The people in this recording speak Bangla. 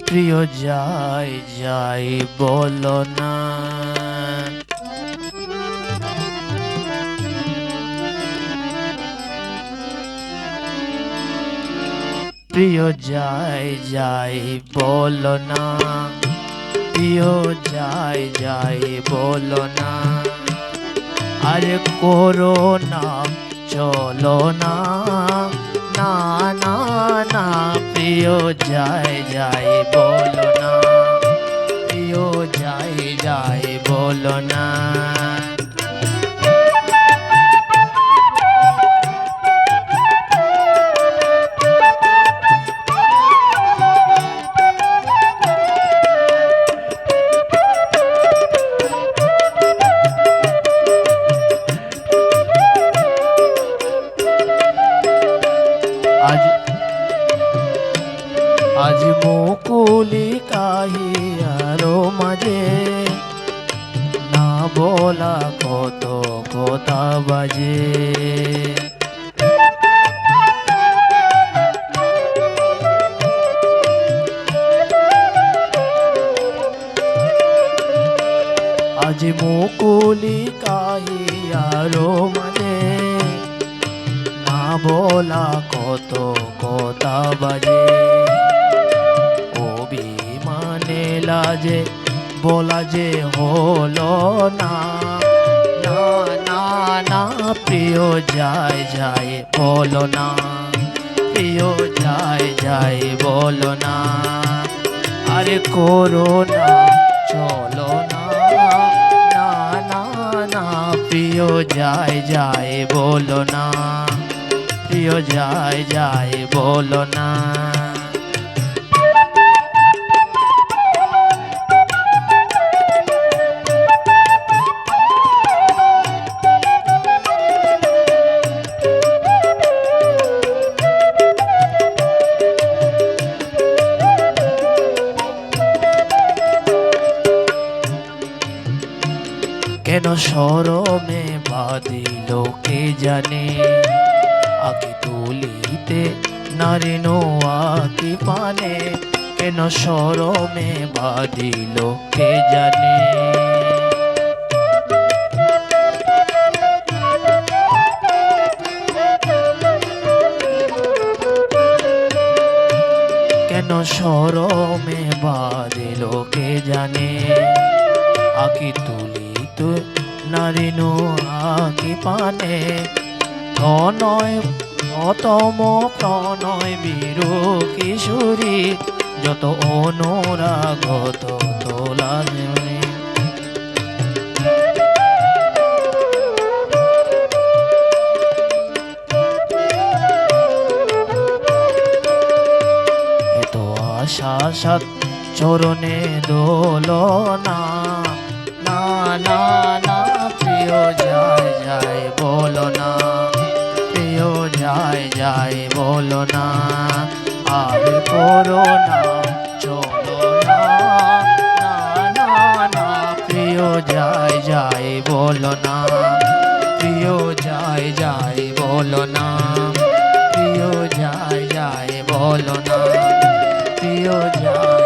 প্রিয় যাই যাই বলো না, প্রিয় যাই যাই বলো না, প্রিয় যাই যাই বলো না, আরে করো না চলো না, না না না প্রিয় যাই যাই বলো না, প্রিয় যাই যাই বলো না। আজ আজ মুকুলি কাহিয়ার মাঝে না বলা কত কথা বাজে, আজ মুকুলি কাহিয়ার মাঝে না বলা কত কথা বাজে, অভিমানে লাজে বলা যে হলো না, না না না প্রিয় যাই যাই বলো না, প্রিয় যাই যাই বলো না, আরে করো না চলো না, না না না প্রিয় যাই যাই বলো না, প্রিয় যাই যাই বলো না। কেন শরমে বাঁধিল কে জানে, আঁকি তুলিতে নারী আঁকি পানে, কেন শরমে বাঁধিল কে জানে, কেন শরমে বাঁধিল কে জানে, আঁকি তুলিতে নারী আঁকি পানে, প্রণয় অতম প্রণয় বীর কিশোরী যত অনুরাগত তোলা জনে, এত আশা সাত চরণে দোলনা, না না না প্রিয় যাই যাই বলো না, প্রিয় যাই যাই বলো না, আর করো না চলো না, না না না প্রিয় যাই যাই বলো না, প্রিয় যাই যাই বলো না, প্রিয় যাই যাই বলো না, প্রিয় যাই